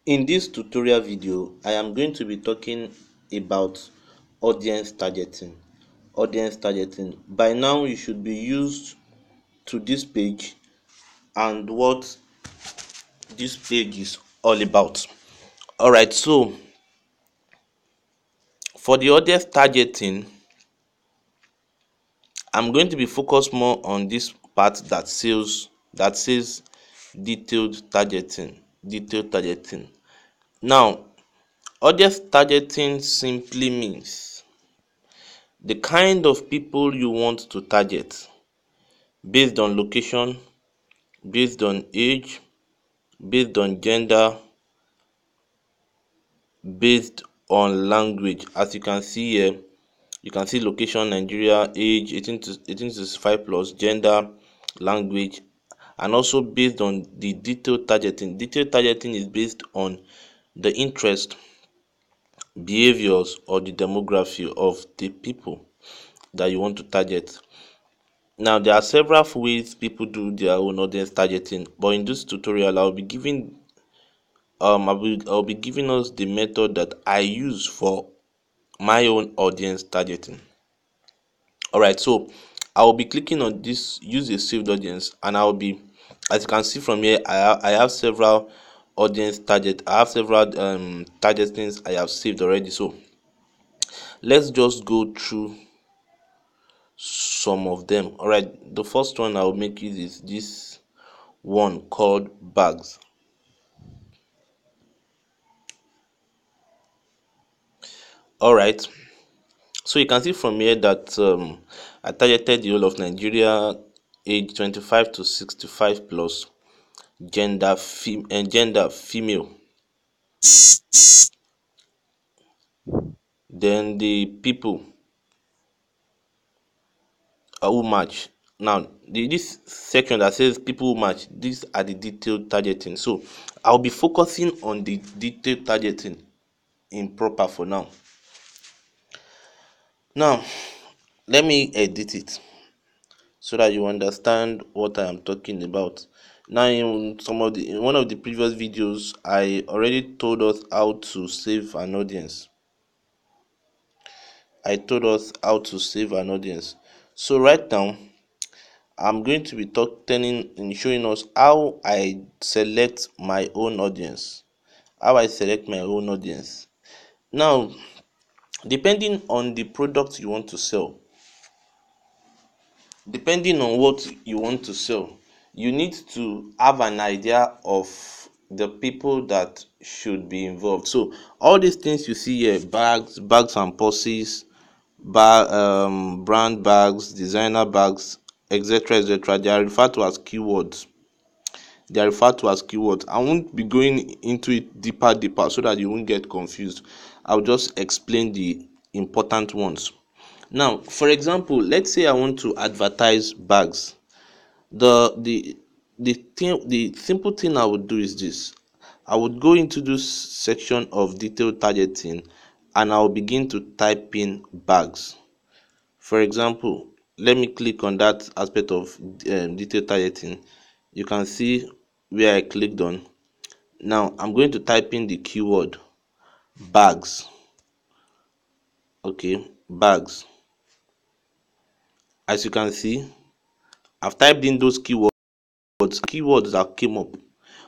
In this tutorial video, I am going to be talking about audience targeting. Audience targeting. By now, you should be used to this page and what this page is all about. Alright, so for the audience targeting, I'm going to be focused more on this part that says detailed targeting. Detailed targeting. Now, audience targeting simply means the kind of people you want to target based on location, based on age, based on gender, based on language. As you can see here, you can see location Nigeria, age 18 to 65 plus, gender, language, and also based on the detailed targeting. Detailed targeting is based on the interest, behaviors, or the demography of the people that you want to target. Now, there are several ways people do their own audience targeting, but in this tutorial, I'll be giving us the method that I use for my own audience targeting. Alright, so I will be clicking on this use a saved audience, and as you can see from here, I have several targetings I have saved already. So let's just go through some of them. Alright, the first one I will make use is this one called bags. Alright, so you can see from here that I targeted the whole of Nigeria, age 25 to 65 plus, gender female. Then the people who match. Now, this section that says people who match, these are the detailed targeting. So I'll be focusing on the detailed targeting in proper for now. Now, let me edit it so that you understand what I am talking about. Now, in one of the previous videos, I already told us how to save an audience. So right now, I'm going to be showing us how I select my own audience. Now, depending on the product you want to sell, depending on what you want to sell, you need to have an idea of the people that should be involved. So all these things you see here, bags and purses, brand bags, designer bags, etc., they are referred to as keywords. I won't be going into it deeper so that you won't get confused. I'll just explain the important ones. Now, for example, let's say I want to advertise bags. The simple thing I would do is this. I would go into this section of detailed targeting and I'll begin to type in bags. For example, let me click on that aspect of detailed targeting. You can see where I clicked on. Now I'm going to type in the keyword bags. Okay, bags. As you can see, I've typed in those keywords that came up.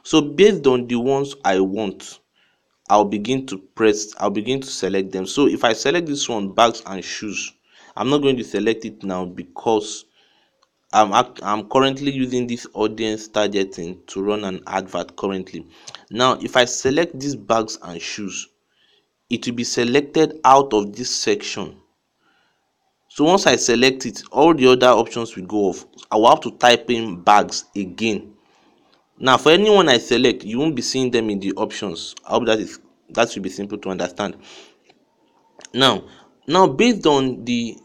So based on the ones I want, I'll begin to select them. So if I select this one, bags and shoes, I'm not going to select it now because I'm currently using this audience targeting to run an advert currently. Now, if I select these bags and shoes, it will be selected out of this section. So once I select it, all the other options will go off. I will have to type in bags again. Now, for anyone I select, you won't be seeing them in the options. I hope that should be simple to understand. Now based on the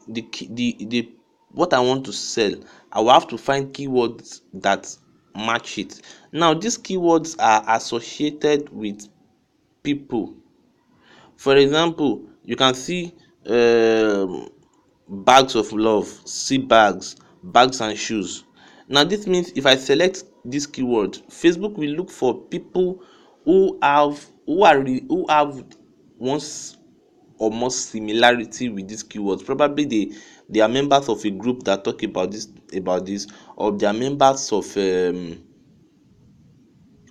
what I want to sell, I will have to find keywords that match it. Now, these keywords are associated with people. For example, you can see bags of love, see bags and shoes. Now, this means if I select this keyword, Facebook will look for people who who have once or more similarity with these keywords. Probably they are members of a group that talk about this, or they are members of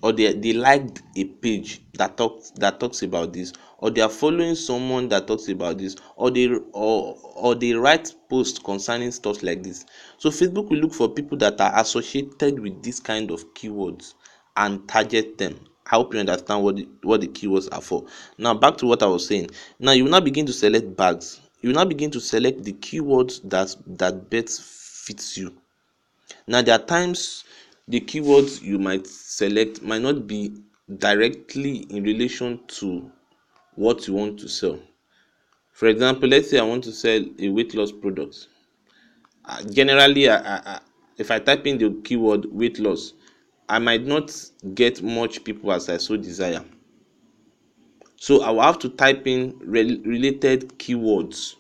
or they liked a page that talks about this, or they are following someone that talks about this, or they write posts concerning stuff like this. So Facebook will look for people that are associated with this kind of keywords and target them. I hope you understand what the keywords are for. Now back to what I was saying. Now you will now begin to select bags. You will now begin to select the keywords that best fits you. Now there are times the keywords you might select might not be directly in relation to what you want to sell. For example, let's say I want to sell a weight loss product. Generally, if I type in the keyword weight loss, I might not get much people as I so desire. So I will have to type in related keywords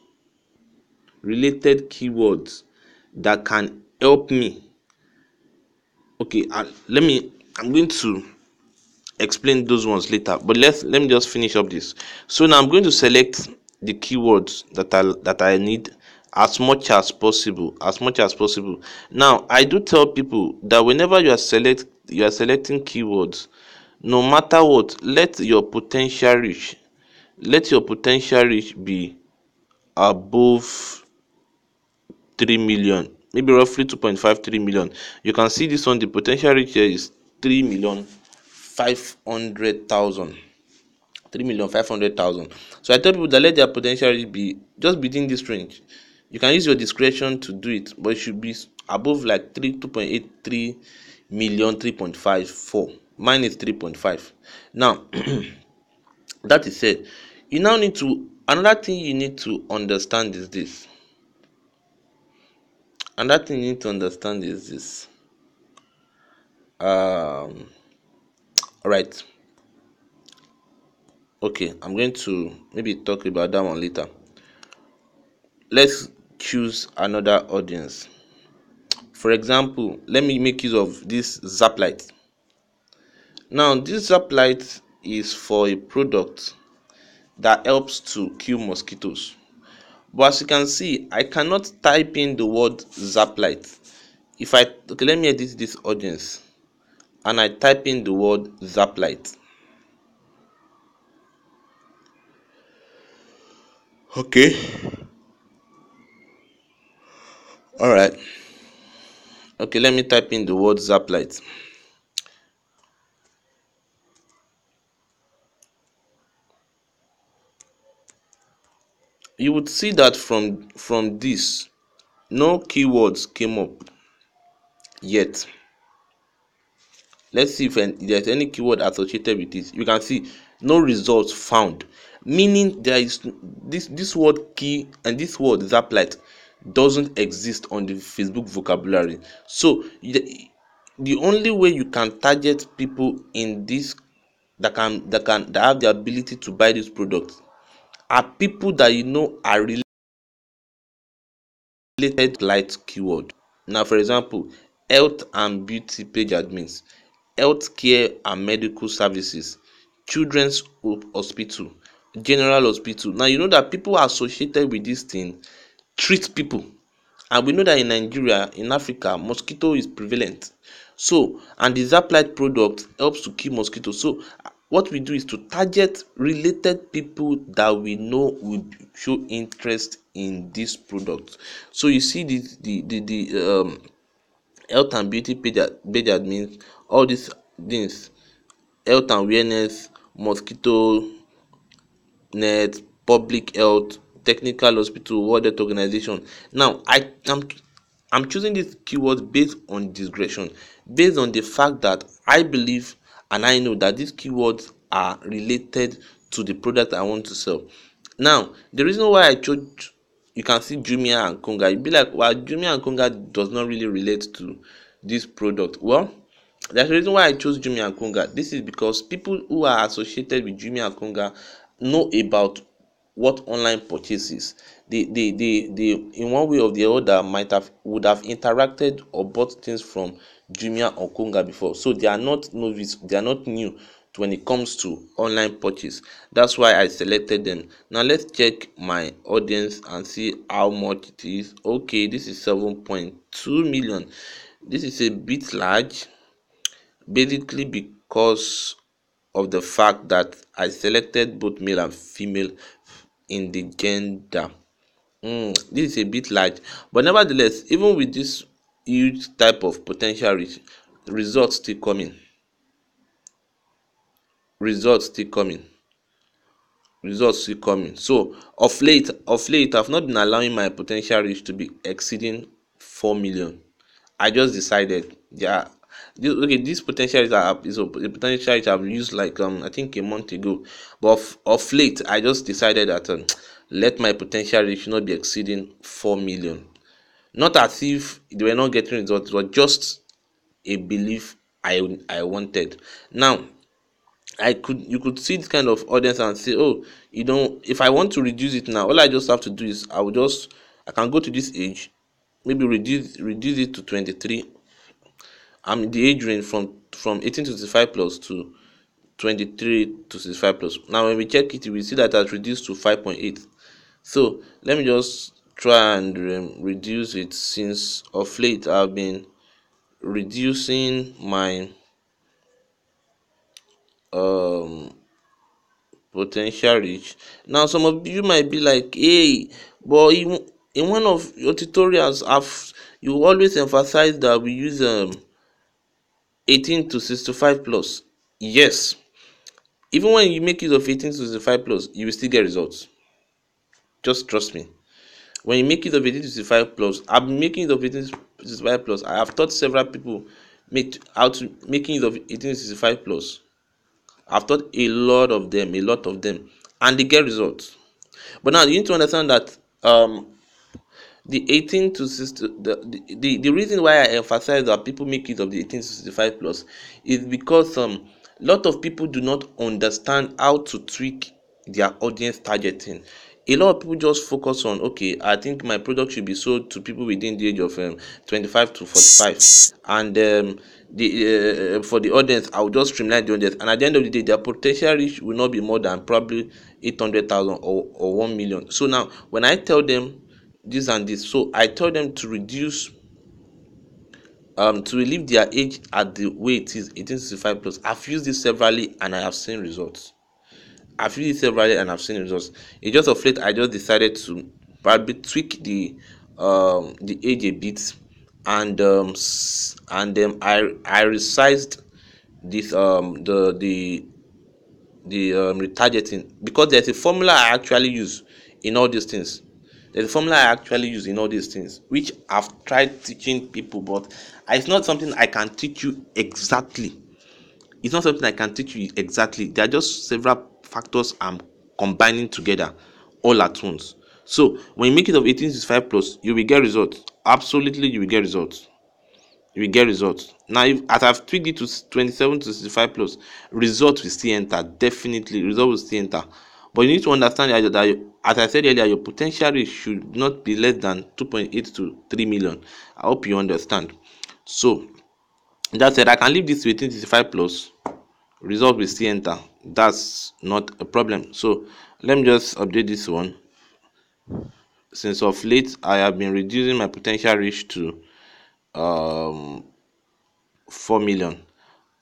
that can help me. Okay, I'm going to explain those ones later, but let me just finish up this. So now I'm going to select the keywords that I need as much as possible. Now I do tell people that whenever you are selecting keywords, no matter what, let your potential reach be above 3 million, maybe roughly 2.53 million. You can see this one, the potential reach here is 3,500,000. 3,500,000. So I tell people that let their potential reach be just within this range. You can use your discretion to do it, but it should be above like 2.83 million, 3.54. Mine is 3.5. Now that is said, another thing you need to understand is this. Another thing you need to understand is this. All right. Okay, I'm going to maybe talk about that one later. Let's choose another audience. For example, let me make use of this Zap Light. Now, this Zap Light is for a product that helps to kill mosquitoes. But as you can see, I cannot type in the word Zap Light. Okay, let me edit this audience and I type in the word Zap Light. Okay. All right. Okay, let me type in the word Zap Light. You would see that from this, no keywords came up yet. Let's see if there's any keyword associated with this. You can see no results found, meaning there is this word key and this word Zap Light doesn't exist on the Facebook vocabulary. So the only way you can target people in this that have the ability to buy this product are people that you know are related light keyword. Now, for example, health and beauty page admins, healthcare and medical services, children's hospital, general hospital. Now you know that people associated with this thing treat people, and we know that in Nigeria, in Africa, mosquito is prevalent. So, and the Zap Light product helps to kill mosquitoes. So what we do is to target related people that we know will show interest in this product. So you see the health and beauty page admins, all these things, health and awareness, mosquito net, public health, technical hospital, World Health Organization. Now I'm choosing these keywords based on discretion, based on the fact that I believe and I know that these keywords are related to the product I want to sell. Now the reason why I chose, you can see Jumia and Konga, you'd be like, well, Jumia and Konga does not really relate to this product. Well, there's a reason why I chose Jumia and Konga. This is because people who are associated with Jumia and Konga know about what online purchases. They in one way or the other would have interacted or bought things from Jumia or Konga before. So they are not novice, they are not new when it comes to online purchase. That's why I selected them. Now let's check my audience and see how much it is. Okay, this is 7.2 million. This is a bit large, basically because of the fact that I selected both male and female in the gender. This is a bit large, but nevertheless, even with this huge type of potential reach, results still coming. Results still coming. Results still coming. So of late, I've not been allowing my potential reach to be exceeding 4 million. I just decided, yeah, this potential is a potential reach I've used like I think a month ago, but of late I just decided that let my potential reach not be exceeding 4 million. Not as if they were not getting results, but just a belief I wanted. Now you could see this kind of audience and say, oh, if I want to reduce it now, all I just have to do is I can go to this age, maybe reduce it to 23. I'm in the age range from 18 to 65 plus to 23 to 65 plus. Now when we check it, we see that has reduced to 5.8. So let me just try and reduce it, since of late I've been reducing my um potential reach. Now some of you might be like, hey, but in one of your tutorials, you always emphasize that we use 18 to 65 plus. Yes, even when you make use of 18 to 65 plus, you will still get results. Just trust me. When you make use of 18 to 65 plus, I've been making use of 18 to 65 plus. I have taught several people how to making use of 18 to 65 plus. I've taught a lot of them, and they get results. But now you need to understand that the 18 to 60, the reason why I emphasize that people make use of the 18 to 65 plus is because lot of people do not understand how to tweak their audience targeting. A lot of people just focus on, okay, I think my product should be sold to people within the age of 25 to 45, and for the audience, I'll just streamline the audience, and at the end of the day, their potential reach will not be more than probably 800,000 or 1 million. So now, when I tell them this and this, so I tell them to reduce to leave their age at the way it is, 1865 plus. I've used this severally and I have seen results. It's just of late I just decided to probably tweak the age a bit, and then I resized this the retargeting, because there's a formula I actually use in all these things. Which I've tried teaching people, but it's not something I can teach you exactly. There are just several factors I'm combining together all at once. So when you make it of 1865 plus, you will get results. Absolutely, you will get results. Now, as I've tweaked it to 27 to 65 plus, results will still enter. Definitely, results will still enter. But you need to understand that as I said earlier, your potential rate should not be less than 2.8 to 3 million. I hope you understand. So that said, I can leave this to 1865 plus. Result will still enter. That's not a problem. So let me just update this one. Since of late, I have been reducing my potential reach to 4 million.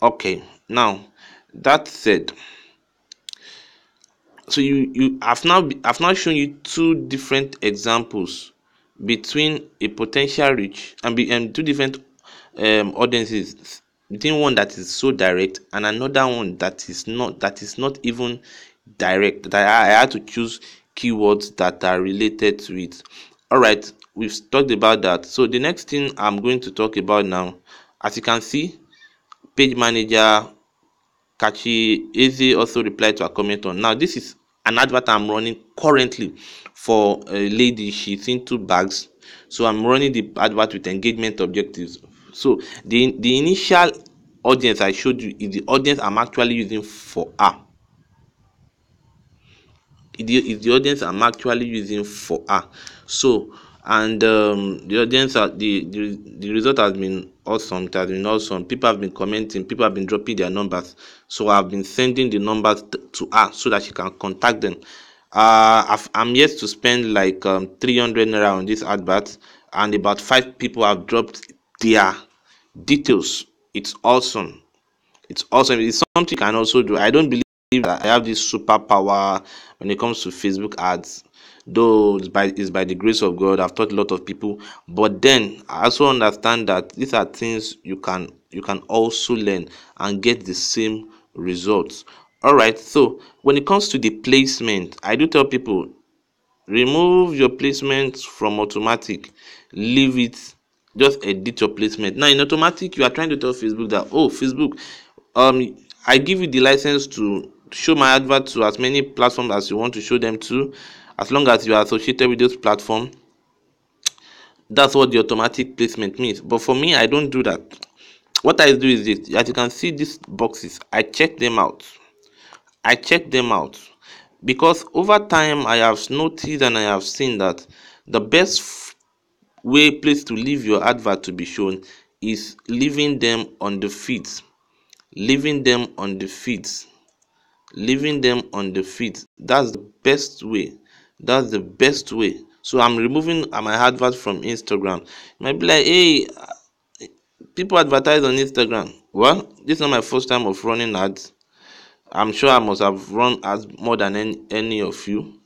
Okay, now that said, so I've now shown you two different examples between a potential reach and two different audiences, between one that is so direct and another one that is not even direct, that I had to choose keywords that are related to it. All right, we've talked about that. So the next thing I'm going to talk about now, as you can see, page manager Kachi Eze also replied to a comment on. Now, this is an advert I'm running currently for a lady. She's into bags. So I'm running the advert with engagement objectives. So the initial audience I showed you is the audience I'm actually using for her. Is the audience I'm actually using for her. So, and the audience the result has been awesome. It has been awesome. People have been commenting, people have been dropping their numbers. So I've been sending the numbers to her so that she can contact them. I'm yet to spend like 300 naira on this advert, and about 5 people have dropped their details. It's awesome. It's awesome. It's something you can also do. I don't believe that I have this superpower when it comes to Facebook ads. Though it's by the grace of God, I've taught a lot of people. But then I also understand that these are things you can also learn and get the same results. All right. So when it comes to the placement, I do tell people, remove your placement from automatic, leave it, just edit your placement. Now in automatic, you are trying to tell Facebook that, oh Facebook, I give you the license to show my advert to as many platforms as you want to show them to, as long as you are associated with those platforms. That's what the automatic placement means. But for me, I don't do that. What I do is this: as you can see these boxes, I check them out because over time I have noticed and I have seen that the best place to leave your advert to be shown is leaving them on the feeds, leaving them on the feeds, leaving them on the feeds. That's the best way. That's the best way. So I'm removing my advert from Instagram. You might be like, hey, people advertise on Instagram. Well, this is not my first time of running ads. I'm sure I must have run ads more than any of you,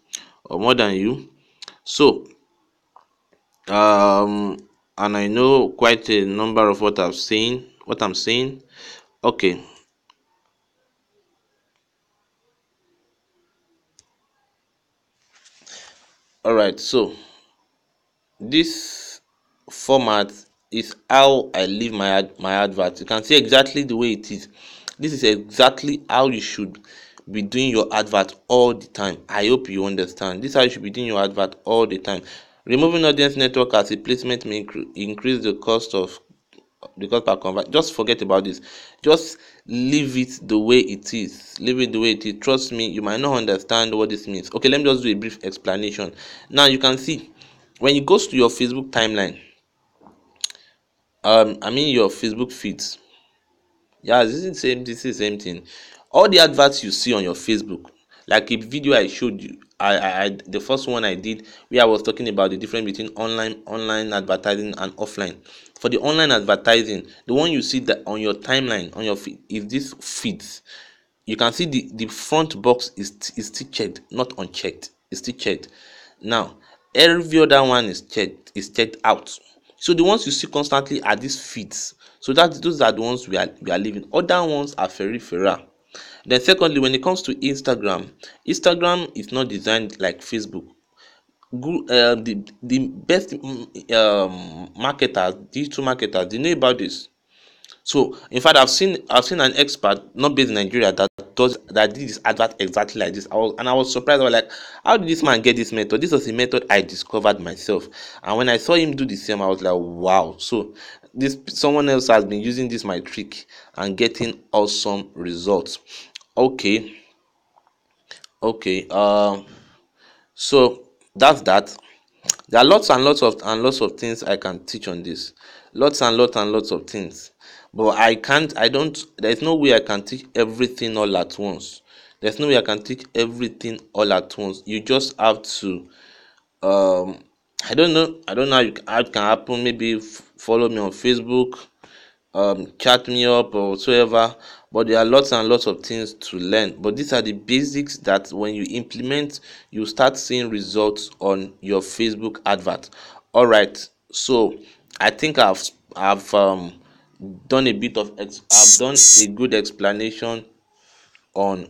or more than you. So um and I know quite a number of what I'm saying. Okay. All right. So this format is how I leave my advert. You can see exactly the way it is. This is exactly how you should be doing your advert all the time. I hope you understand. This is how you should be doing your advert all the time. Removing audience network as a placement may increase the cost per convert. Just forget about this. Just leave it the way it is. Leave it the way it is. Trust me, you might not understand what this means. Okay, let me just do a brief explanation. Now you can see when it goes to your Facebook timeline, I mean your Facebook feeds. Yeah, this is the same thing. All the adverts you see on your Facebook, like a video I showed you, the first one I did where I was talking about the difference between online advertising and offline. For the online advertising, the one you see that on your timeline on your feed is this feeds. You can see the front box is still checked, not unchecked. It's still checked. Now every other one is checked out. So the ones you see constantly are these feeds. So that those are the ones we are leaving. Other ones are peripheral. Then secondly, when it comes to Instagram is not designed like Facebook. The best marketers, digital marketers, they know about this. So in fact, I've seen an expert not based in Nigeria that did this advert exactly like this. I was surprised. I was like, how did this man get this method? This was a method I discovered myself. And when I saw him do the same, I was like, wow. So this someone else has been using this my trick and getting awesome results. Okay, okay. So that's that. There are lots and lots of things I can teach on this. Lots of things. But there's no way I can teach everything all at once. There's no way I can teach everything all at once. You just have to um I don't know how it can happen. Maybe follow me on Facebook, chat me up or whatsoever. But there are lots and lots of things to learn, but these are the basics that when you implement, you start seeing results on your Facebook advert. All right, so I think I've done a bit of I've done a good explanation on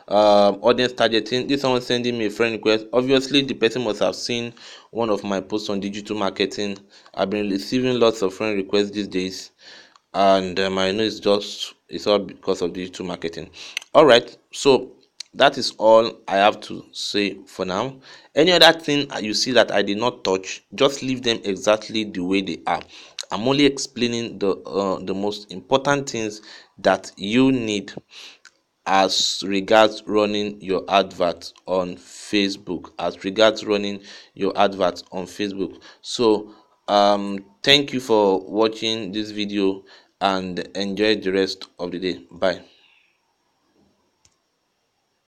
audience targeting. This someone sending me a friend request. Obviously the person must have seen one of my posts on digital marketing. I've been receiving lots of friend requests these days, and I know it's all because of digital marketing. All right, so that is all I have to say for now. Any other thing you see that I did not touch, just leave them exactly the way they are. I'm only explaining the most important things that you need as regards running your advert on Facebook. So Thank you for watching this video and enjoy the rest of the day. Bye.